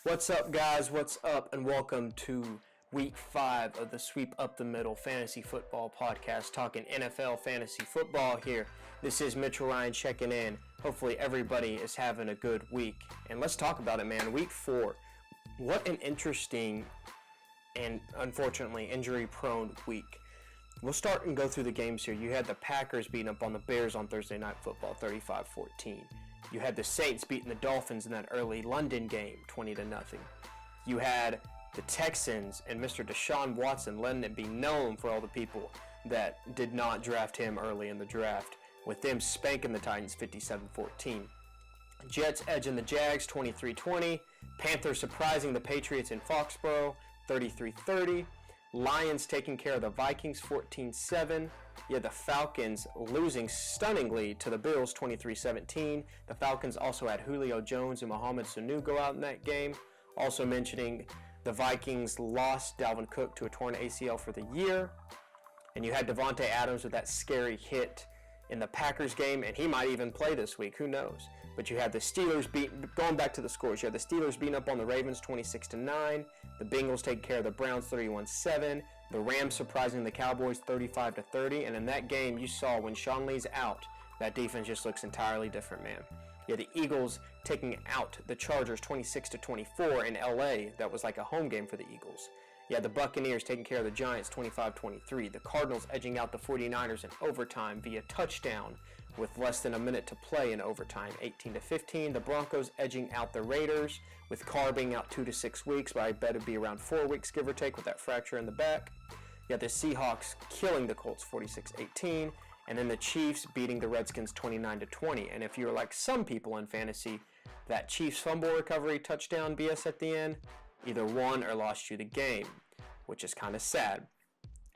What's up, guys? What's up? And welcome to week 5 of the Sweep Up the Middle Fantasy Football Podcast, talking NFL fantasy football here. This is Mitchell Ryan checking in. Hopefully everybody is having a good week. And let's talk about it, man. Week 4. What an interesting and unfortunately injury-prone week. We'll start and go through the games here. You had the Packers beating up on the Bears on Thursday Night Football, 35-14. You had the Saints beating the Dolphins in that early London game, 20-0. You had the Texans and Mr. Deshaun Watson letting it be known for all the people that did not draft him early in the draft, with them spanking the Titans 57-14. Jets edging the Jags 23-20. Panthers surprising the Patriots in Foxborough 33-30. Lions taking care of the Vikings 14-7. You had the Falcons losing stunningly to the Bills 23-17. The Falcons also had Julio Jones and Mohamed Sanu go out in that game. Also mentioning the Vikings lost Dalvin Cook to a torn ACL for the year. And you had Devontae Adams with that scary hit in the Packers game, and he might even play this week, who knows. But you had the Steelers going back to the scores, you had the Steelers beating up on the Ravens 26-9, the Bengals taking care of the Browns 31-7, the Rams surprising the Cowboys 35-30, and in that game you saw when Sean Lee's out, that defense just looks entirely different, man. You had the Eagles taking out the Chargers 26-24 in LA. That was like a home game for the Eagles. You had the Buccaneers taking care of the Giants 25-23. The Cardinals edging out the 49ers in overtime via touchdown with less than a minute to play in overtime, 18-15. The Broncos edging out the Raiders with Carr being out 2 to 6 weeks, but I bet it'd be around 4 weeks, give or take, with that fracture in the back. You had the Seahawks killing the Colts 46-18, and then the Chiefs beating the Redskins 29-20. And if you're like some people in fantasy, that Chiefs fumble recovery touchdown BS at the end either won or lost you the game, which is kind of sad.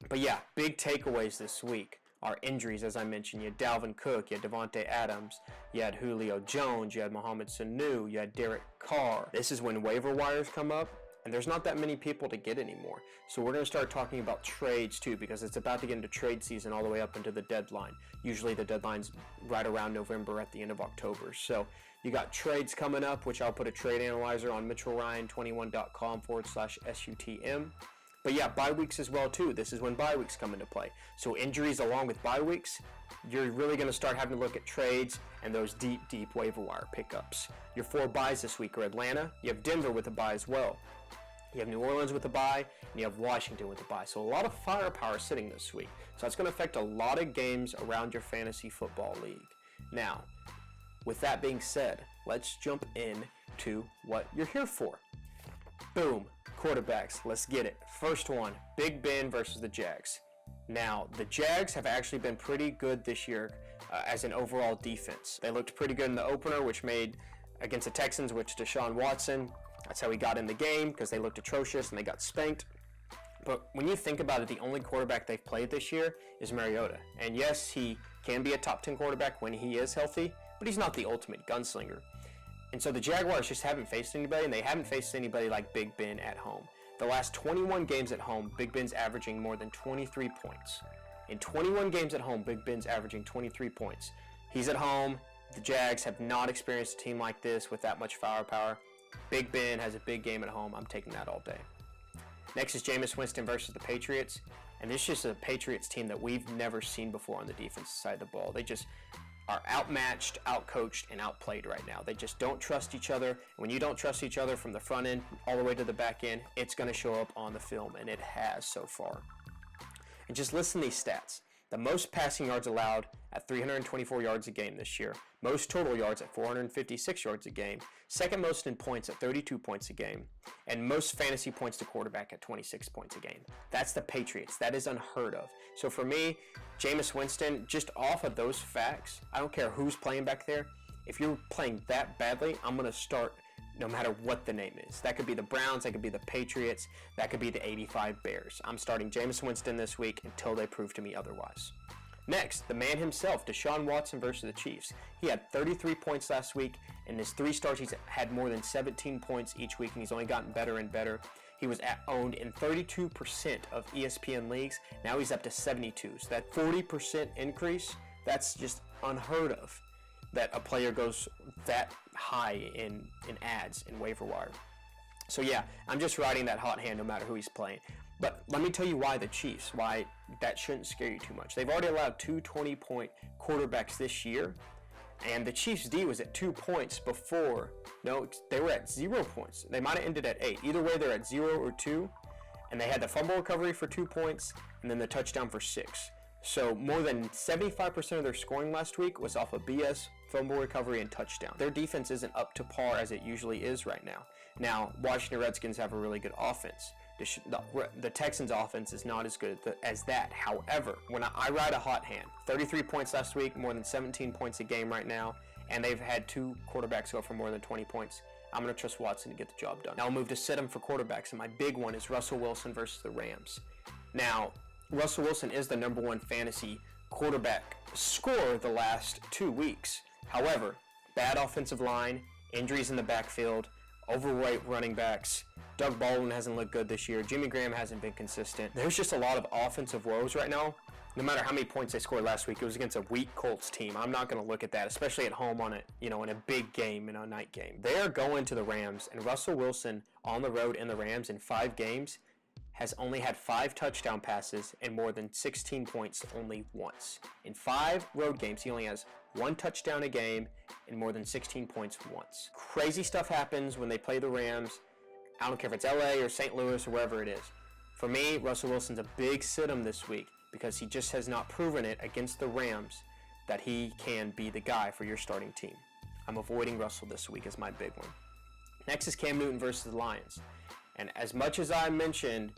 But yeah, big takeaways this week are injuries, as I mentioned. You had Dalvin Cook, you had Devontae Adams, you had Julio Jones, you had Mohamed Sanu, you had Derek Carr. This is when waiver wires come up, and there's not that many people to get anymore. So we're going to start talking about trades too, because it's about to get into trade season all the way up into the deadline. Usually the deadline's right around November at the end of October. So you got trades coming up, which I'll put a trade analyzer on mitchellryan21.com/SUTM. But yeah, bye weeks as well too. This is when bye weeks come into play. So injuries along with bye weeks, you're really going to start having to look at trades and those deep waiver wire pickups. Your 4 buys this week are Atlanta. You have Denver with a bye as well. You have New Orleans with a bye, and you have Washington with a bye. So a lot of firepower sitting this week. So that's going to affect a lot of games around your fantasy football league. Now, with that being said, let's jump into what you're here for. Boom, quarterbacks, let's get it. First one, Big Ben versus the Jags. Now, the Jags have actually been pretty good this year as an overall defense. They looked pretty good in the opener, which made against the Texans, which Deshaun Watson, that's how he got in the game, because they looked atrocious and they got spanked. But when you think about it, the only quarterback they've played this year is Mariota. And yes, he can be a top 10 quarterback when he is healthy, but he's not the ultimate gunslinger. And so the Jaguars just haven't faced anybody, and they haven't faced anybody like Big Ben at home. The last 21 games at home, Big Ben's averaging more than 23 points. In 21 games at home, Big Ben's averaging 23 points. He's at home. The Jags have not experienced a team like this with that much firepower. Big Ben has a big game at home. I'm taking that all day. Next is Jameis Winston versus the Patriots. And this is just a Patriots team that we've never seen before on the defensive side of the ball. They just are outmatched, outcoached, and outplayed right now. They just don't trust each other. When you don't trust each other from the front end all the way to the back end, it's going to show up on the film, and it has so far. And just listen to these stats. The most passing yards allowed at 324 yards a game this year. Most total yards at 456 yards a game. Second most in points at 32 points a game. And most fantasy points to quarterback at 26 points a game. That's the Patriots. That is unheard of. So for me, Jameis Winston, just off of those facts, I don't care who's playing back there. If you're playing that badly, I'm going to start no matter what the name is. That could be the Browns, that could be the Patriots, that could be the 85 Bears. I'm starting Jameis Winston this week until they prove to me otherwise. Next, the man himself, Deshaun Watson versus the Chiefs. He had 33 points last week. In his 3 starts, he's had more than 17 points each week, and he's only gotten better and better. He was owned in 32% of ESPN leagues. Now he's up to 72. So that 40% increase, that's just unheard of, that a player goes that high in ads in waiver wire. So yeah, I'm just riding that hot hand no matter who he's playing. But let me tell you why the Chiefs, why that shouldn't scare you too much. They've already allowed 2 20-point quarterbacks this year, and the Chiefs' D was at 2 points before. No, they were at 0 points. They might have ended at 8. Either way, they're at 0 or 2, and they had the fumble recovery for 2 points, and then the touchdown for 6. So more than 75% of their scoring last week was off of BS, fumble recovery, and touchdown. Their defense isn't up to par as it usually is right now. Now, Washington Redskins have a really good offense. The Texans' offense is not as good as that. However, when I ride a hot hand, 33 points last week, more than 17 points a game right now, and they've had 2 quarterbacks go for more than 20 points. I'm going to trust Watson to get the job done. Now I'll move to sit him for quarterbacks, and my big one is Russell Wilson versus the Rams. Now, Russell Wilson is the #1 fantasy quarterback scorer the last 2 weeks. However, bad offensive line, injuries in the backfield, overweight running backs. Doug Baldwin hasn't looked good this year. Jimmy Graham hasn't been consistent. There's just a lot of offensive woes right now. No matter how many points they scored last week, it was against a weak Colts team. I'm not going to look at that, especially at home on it, in a big game, in a night game. They are going to the Rams, and Russell Wilson on the road in the Rams in 5 games has only had 5 touchdown passes and more than 16 points only once. In 5 road games, he only has 1 touchdown a game and more than 16 points once. Crazy stuff happens when they play the Rams. I don't care if it's LA or St. Louis or wherever it is. For me, Russell Wilson's a big sit-em this week because he just has not proven it against the Rams that he can be the guy for your starting team. I'm avoiding Russell this week as my big one. Next is Cam Newton versus the Lions. And as much as I mentioned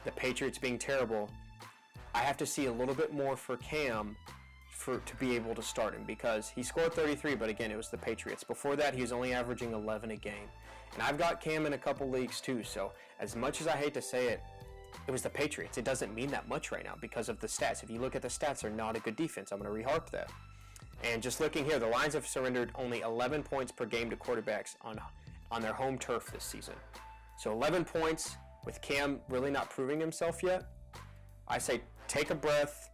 the Patriots being terrible, I have to see a little bit more for Cam to be able to start him, because he scored 33, but again, it was the Patriots. Before that, he was only averaging 11 a game. And I've got Cam in a couple leagues too, so as much as I hate to say it, it was the Patriots. It doesn't mean that much right now because of the stats. If you look at the stats, they're not a good defense. I'm going to reharp that. And just looking here, the Lions have surrendered only 11 points per game to quarterbacks on their home turf this season. So 11 points with Cam really not proving himself yet. I say take a breath,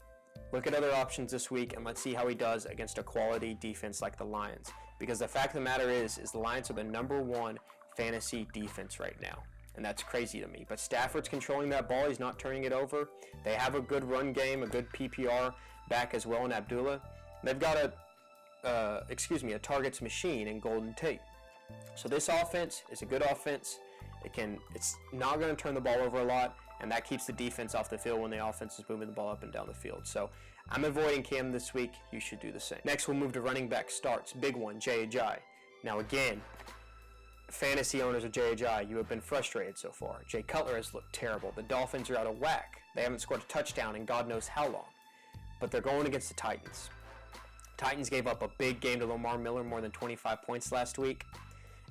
look at other options this week, and let's see how he does against a quality defense like the Lions. Because the fact of the matter is the Lions are the #1 fantasy defense right now. And that's crazy to me. But Stafford's controlling that ball. He's not turning it over. They have a good run game, a good PPR back as well in Abdullah. They've got a targets machine in Golden Tate. So this offense is a good offense. It's not going to turn the ball over a lot, and that keeps the defense off the field when the offense is moving the ball up and down the field. So I'm avoiding Cam this week. You should do the same. Next, we'll move to running back starts. Big one, Jay Ajayi. Now again, fantasy owners of Jay Ajayi, you have been frustrated so far. Jay Cutler has looked terrible. The Dolphins are out of whack. They haven't scored a touchdown in God knows how long. But they're going against the Titans. Titans gave up a big game to Lamar Miller, more than 25 points last week.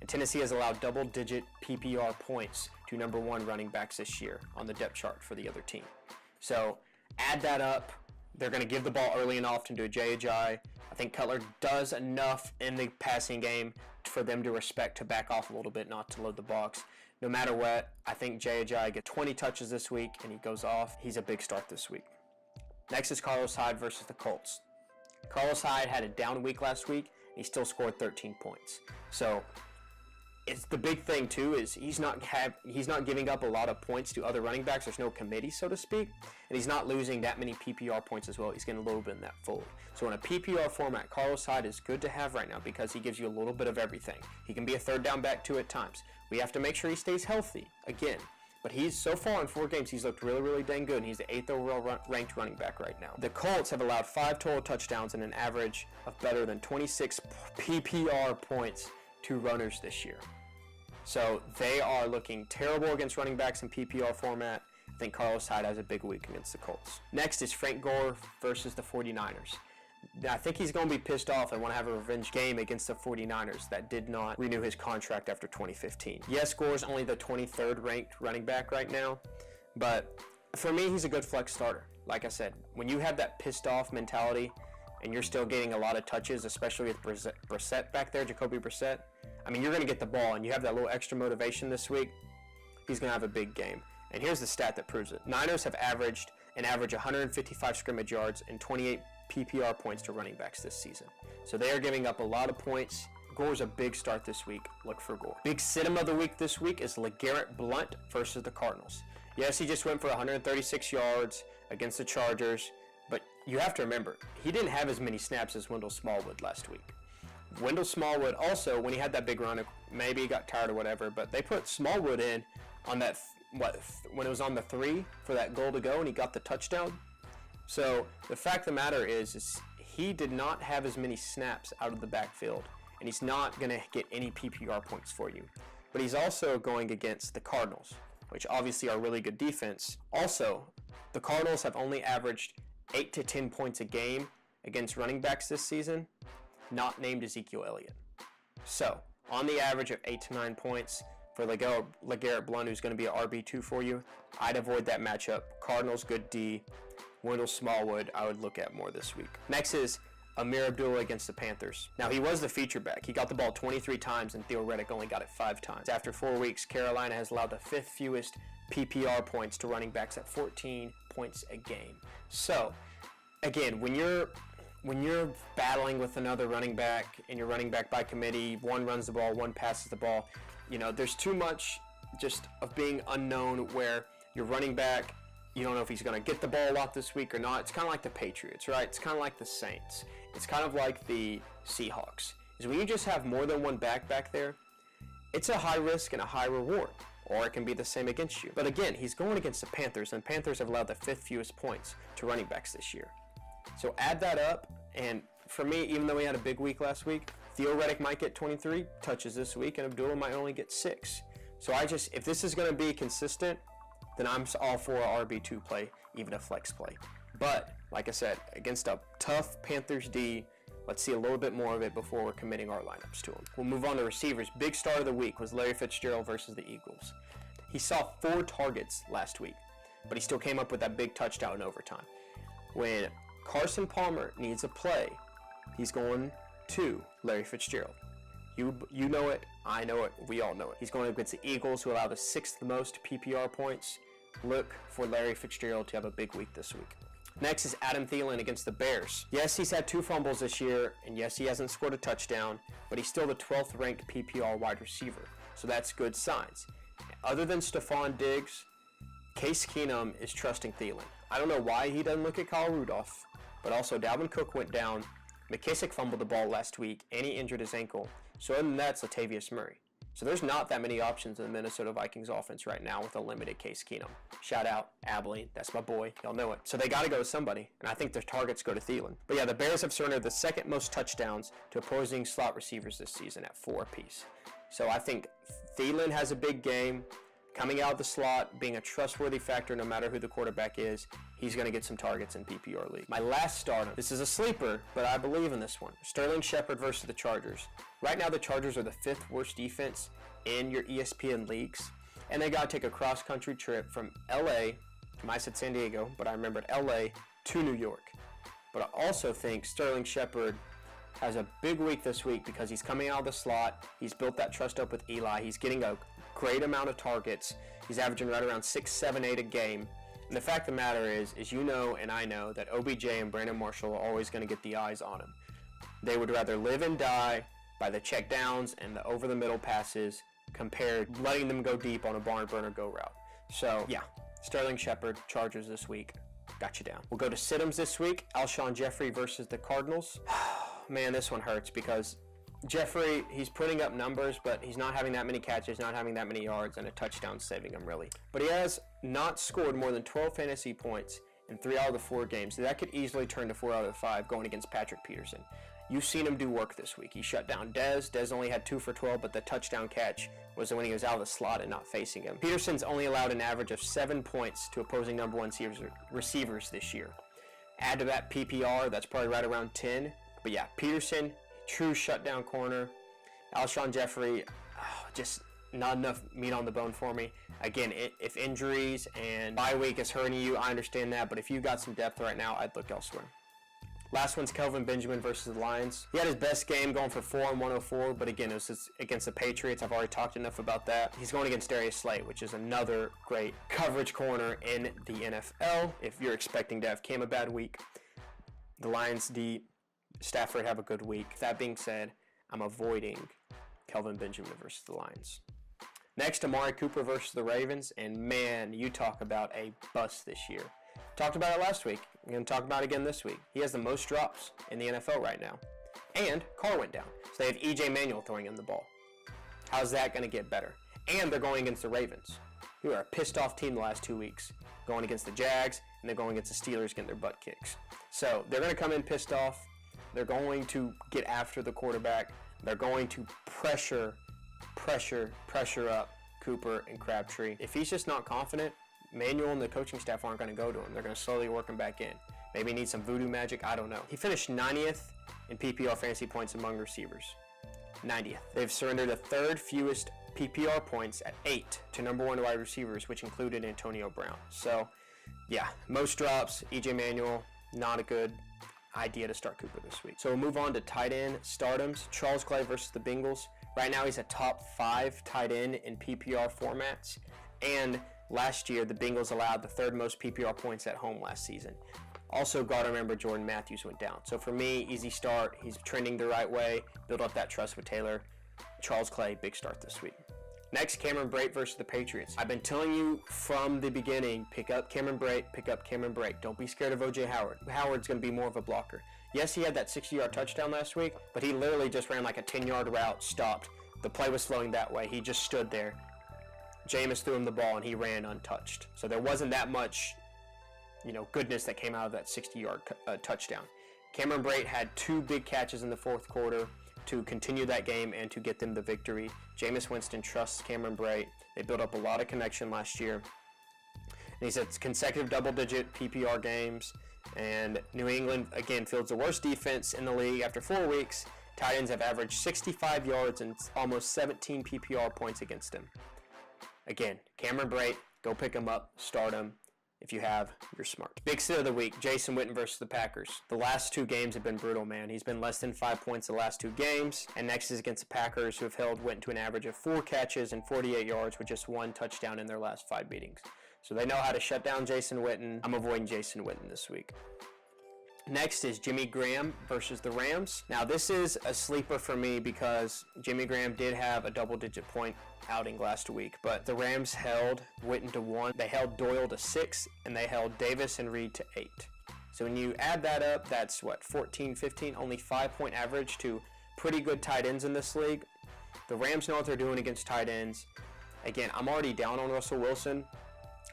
And Tennessee has allowed double-digit PPR points to #1 running backs this year on the depth chart for the other team. So add that up. They're going to give the ball early and often to Jay Ajayi. I think Cutler does enough in the passing game for them to back off a little bit, not to load the box. No matter what, I think Jay Ajayi gets 20 touches this week and he goes off. He's a big start this week. Next is Carlos Hyde versus the Colts. Carlos Hyde had a down week last week and he still scored 13 points. So it's the big thing too is he's not giving up a lot of points to other running backs. There's no committee, so to speak, and he's not losing that many PPR points as well. He's getting a little bit in that fold. So in a PPR format, Carlos Hyde is good to have right now because he gives you a little bit of everything. He can be a third down back too at times. We have to make sure he stays healthy again. But he's so far in 4 games, he's looked really, really dang good, and he's the 8th overall ranked running back right now. The Colts have allowed 5 total touchdowns and an average of better than 26 PPR points to runners this year. So they are looking terrible against running backs in PPR format. I think Carlos Hyde has a big week against the Colts. Next is Frank Gore versus the 49ers. I think he's going to be pissed off and want to have a revenge game against the 49ers that did not renew his contract after 2015. Yes, Gore is only the 23rd ranked running back right now, but for me, he's a good flex starter. Like I said, when you have that pissed off mentality and you're still getting a lot of touches, especially with Brissett back there, Jacoby Brissett, I mean, you're going to get the ball and you have that little extra motivation this week, he's going to have a big game. And here's the stat that proves it. Niners have averaged 155 scrimmage yards and 28 PPR points to running backs this season. So they are giving up a lot of points Gore's a big start this week. Look for Gore. Big sit-em of the week this week is LeGarrette Blount versus the Cardinals. Yes, he just went for 136 yards against the Chargers, but you have to remember, he didn't have as many snaps as Wendell Smallwood last week. Wendell Smallwood also, when he had that big run, maybe he got tired or whatever, but they put Smallwood in on that, when it was on the 3 for that goal to go and he got the touchdown. So the fact of the matter is he did not have as many snaps out of the backfield, and he's not going to get any PPR points for you. But he's also going against the Cardinals, which obviously are a really good defense. Also, the Cardinals have only averaged 8 to 10 points a game against running backs this season, not named Ezekiel Elliott. So, on the average of 8 to 9 points for LeGarrette Blount, who's going to be an RB2 for you, I'd avoid that matchup. Cardinals, good D. Wendell Smallwood, I would look at more this week. Next is Amir Abdullah against the Panthers. Now, he was the feature back. He got the ball 23 times, and Theo Riddick only got it 5 times. After 4 weeks, Carolina has allowed the 5th fewest PPR points to running backs at 14 points a game. So, again, when you're battling with another running back, and you're running back by committee, one runs the ball, one passes the ball, there's too much just of being unknown where your running back, you don't know if he's going to get the ball a lot this week or not. It's kind of like the Patriots, right? It's kind of like the Saints. It's kind of like the Seahawks. Is when you just have more than one back there, it's a high risk and a high reward, or it can be the same against you. But again, he's going against the Panthers, and Panthers have allowed the 5th fewest points to running backs this year. So add that up, and for me, even though he had a big week last week, Theo Riddick might get 23 touches this week, and Abdullah might only get 6. So if this is going to be consistent, then I'm all for a RB2 play, even a flex play. But, like I said, against a tough Panthers D, let's see a little bit more of it before we're committing our lineups to him. We'll move on to receivers. Big start of the week was Larry Fitzgerald versus the Eagles. He saw 4 targets last week, but he still came up with that big touchdown in overtime. When Carson Palmer needs a play, he's going to Larry Fitzgerald. You know it, I know it, we all know it. He's going against the Eagles, who allow the 6th most PPR points. Look for Larry Fitzgerald to have a big week this week. Next is Adam Thielen against the Bears. Yes, he's had 2 fumbles this year, and yes, he hasn't scored a touchdown, but he's still the 12th ranked PPR wide receiver, so that's good signs. Other than Stephon Diggs, Case Keenum is trusting Thielen. I don't know why he doesn't look at Kyle Rudolph, but also Dalvin Cook went down, McKissick fumbled the ball last week, and he injured his ankle. So other than that, it's Latavius Murray. So there's not that many options in the Minnesota Vikings offense right now with a limited Case Keenum. Shout out, Abilene. That's my boy. Y'all know it. So they got to go with somebody, and I think their targets go to Thielen. But yeah, the Bears have surrendered the 2nd most touchdowns to opposing slot receivers this season at 4 apiece. So I think Thielen has a big game. Coming out of the slot, being a trustworthy factor no matter who the quarterback is, he's going to get some targets in PPR league. My last starter, this is a sleeper, but I believe in this one. Sterling Shepard versus the Chargers. Right now, the Chargers are the 5th worst defense in your ESPN leagues, and they got to take a cross-country trip from LA, I said San Diego, but I remembered LA, to New York. But I also think Sterling Shepard has a big week this week because he's coming out of the slot. He's built that trust up with Eli. He's getting a great amount of targets. He's averaging right around 6, 7, 8 a game. And the fact of the matter is you know and I know that OBJ and Brandon Marshall are always going to get the eyes on him. They would rather live and die by the check downs and the over-the-middle passes compared to letting them go deep on a barn burner go route. So, yeah, Sterling Shepard, Chargers this week. Got you down. We'll go to sit-ems this week. Alshon Jeffrey versus the Cardinals. Man, this one hurts because Jeffrey, he's putting up numbers, but he's not having that many catches, not having that many yards, and a touchdown saving him, really. But he has not scored more than 12 fantasy points in 3 out of the 4 games. So that could easily turn to 4 out of the 5 going against Patrick Peterson. You've seen him do work this week. He shut down Dez. Dez only had 2 for 12, but the touchdown catch was when he was out of the slot and not facing him. Peterson's only allowed an average of 7 points to opposing number 1 receivers this year. Add to that PPR, that's probably right around 10. But yeah, Peterson, true shutdown corner. Alshon Jeffrey, just not enough meat on the bone for me. Again, if injuries and bye week is hurting you, I understand that. But if you got some depth right now, I'd look elsewhere. Last one's Kelvin Benjamin versus the Lions. He had his best game going for 4 and 104, but again, it was against the Patriots. I've already talked enough about that. He's going against Darius Slay, which is another great coverage corner in the NFL. If you're expecting to have Cam a bad week, the Lions D, Stafford have a good week. That being said, I'm avoiding Kelvin Benjamin versus the Lions. Next, Amari Cooper versus the Ravens, and man, you talk about a bust this year. Talked about it last week. I'm going to talk about it again this week. He has the most drops in the NFL right now. And Carr went down, so they have E.J. Manuel throwing him the ball. How's that going to get better? And they're going against the Ravens, who are a pissed-off team the last 2 weeks, going against the Jags, and they're going against the Steelers getting their butt kicks. So they're going to come in pissed off. They're going to get after the quarterback. They're going to pressure up Cooper and Crabtree. If he's just not confident, Manuel and the coaching staff aren't going to go to him. They're going to slowly work him back in. Maybe he needs some voodoo magic. I don't know. He finished 90th in PPR fantasy points among receivers. 90th. They've surrendered the third fewest PPR points at 8 to number 1 wide receivers, which included Antonio Brown. So, yeah, most drops, E.J. Manuel, not a good idea to start Cooper this week. So we'll move on to tight end stardoms. Charles Clay versus the Bengals. Right now he's a top 5 tight end in PPR formats. And last year the Bengals allowed the third most PPR points at home last season. Also, got to remember Jordan Matthews went down. So for me, easy start. He's trending the right way. Build up that trust with Taylor. Charles Clay, big start this week. Next, Cameron Brate versus the Patriots. I've been telling you from the beginning, pick up Cameron Brate, pick up Cameron Brate. Don't be scared of O.J. Howard. Howard's going to be more of a blocker. Yes, he had that 60-yard touchdown last week, but he literally just ran like a 10-yard route, stopped. The play was flowing that way. He just stood there. Jameis threw him the ball, and he ran untouched. So there wasn't that much, goodness that came out of that 60-yard touchdown. Cameron Brate had 2 big catches in the fourth quarter to continue that game and to get them the victory. Jameis Winston trusts Cameron Brate. They built up a lot of connection last year. And he's had consecutive double-digit PPR games. And New England, again, fields the worst defense in the league. After 4 weeks, tight ends have averaged 65 yards and almost 17 PPR points against him. Again, Cameron Brate, go pick him up, start him. If you have, you're smart. Big sit of the week, Jason Witten versus the Packers. The last 2 games have been brutal, man. He's been less than 5 points the last 2 games. And next is against the Packers, who have held Witten to an average of 4 catches and 48 yards with just 1 touchdown in their last 5 meetings. So they know how to shut down Jason Witten. I'm avoiding Jason Witten this week. Next is Jimmy Graham versus the Rams. Now this is a sleeper for me because Jimmy Graham did have a double-digit point outing last week, but the Rams held Witten to 1, they held Doyle to 6, and they held Davis and Reed to 8. So when you add that up, that's 14, 15, only 5-point average to pretty good tight ends in this league. The Rams know what they're doing against tight ends. Again, I'm already down on Russell Wilson.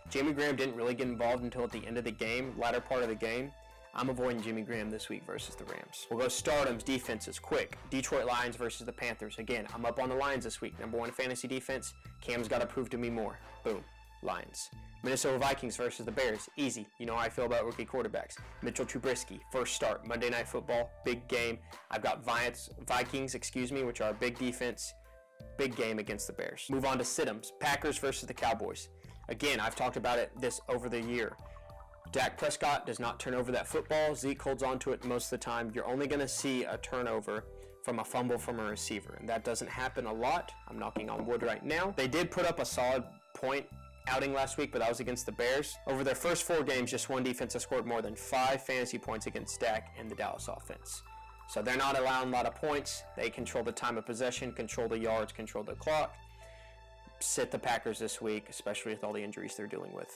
Jimmy Graham didn't really get involved until at the end of the game, latter part of the game. I'm avoiding Jimmy Graham this week versus the Rams. We'll go stardoms, defenses, quick. Detroit Lions versus the Panthers. Again, I'm up on the Lions this week. Number 1 fantasy defense. Cam's got to prove to me more. Boom. Lions. Minnesota Vikings versus the Bears. Easy. You know how I feel about rookie quarterbacks. Mitchell Trubisky, first start. Monday Night Football, big game. I've got Vikings, which are a big defense. Big game against the Bears. Move on to sit-ems. Packers versus the Cowboys. Again, I've talked about it this over the year. Dak Prescott does not turn over that football. Zeke holds on to it most of the time. You're only going to see a turnover from a fumble from a receiver, and that doesn't happen a lot. I'm knocking on wood right now. They did put up a solid point outing last week, but that was against the Bears. Over their first 4 games, just 1 defense has scored more than 5 fantasy points against Dak and the Dallas offense. So they're not allowing a lot of points. They control the time of possession, control the yards, control the clock. Sit the Packers this week, especially with all the injuries they're dealing with.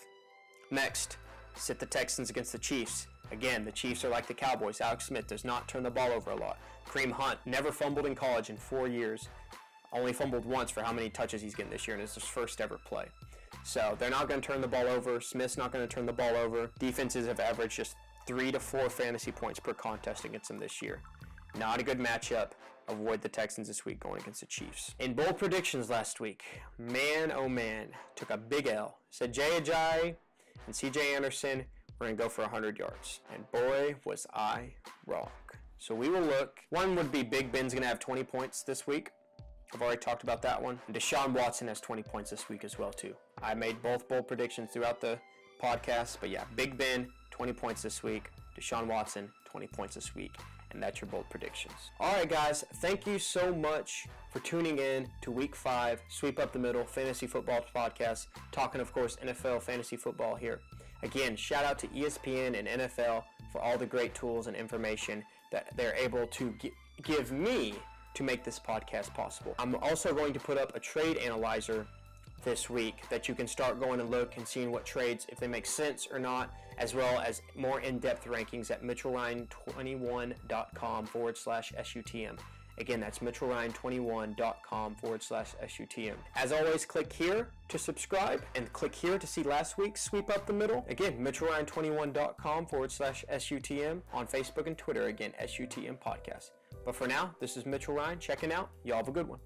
Next, sit the Texans against the Chiefs. Again, the Chiefs are like the Cowboys. Alex Smith does not turn the ball over a lot. Kareem Hunt never fumbled in college in 4 years. Only fumbled once for how many touches he's getting this year, and it's his first ever play. So they're not going to turn the ball over. Smith's not going to turn the ball over. Defenses have averaged just 3 to 4 fantasy points per contest against them this year. Not a good matchup. Avoid the Texans this week going against the Chiefs. In bold predictions last week, man, oh man, took a big L. Said Jay Ajayi and C.J. Anderson were going to go for 100 yards. And boy, was I wrong. So we will look. One would be Big Ben's going to have 20 points this week. I've already talked about that one. And Deshaun Watson has 20 points this week as well, too. I made both bold predictions throughout the podcast. But yeah, Big Ben, 20 points this week. Deshaun Watson, 20 points this week. And that's your bold predictions. All right, guys. Thank you so much for tuning in to Week 5, Sweep Up the Middle, Fantasy Football Podcast. Talking, of course, NFL Fantasy Football here. Again, shout out to ESPN and NFL for all the great tools and information that they're able to give me to make this podcast possible. I'm also going to put up a trade analyzer this week that you can start going and look and seeing what trades, if they make sense or not, as well as more in-depth rankings at mitchellryan21.com/SUTM. Again, that's mitchellryan21.com/SUTM. As always, click here to subscribe and click here to see last week's Sweep Up the Middle. Again, mitchellryan21.com/SUTM on Facebook and Twitter. Again, SUTM Podcast. But for now, this is Mitchell Ryan checking out. Y'all have a good one.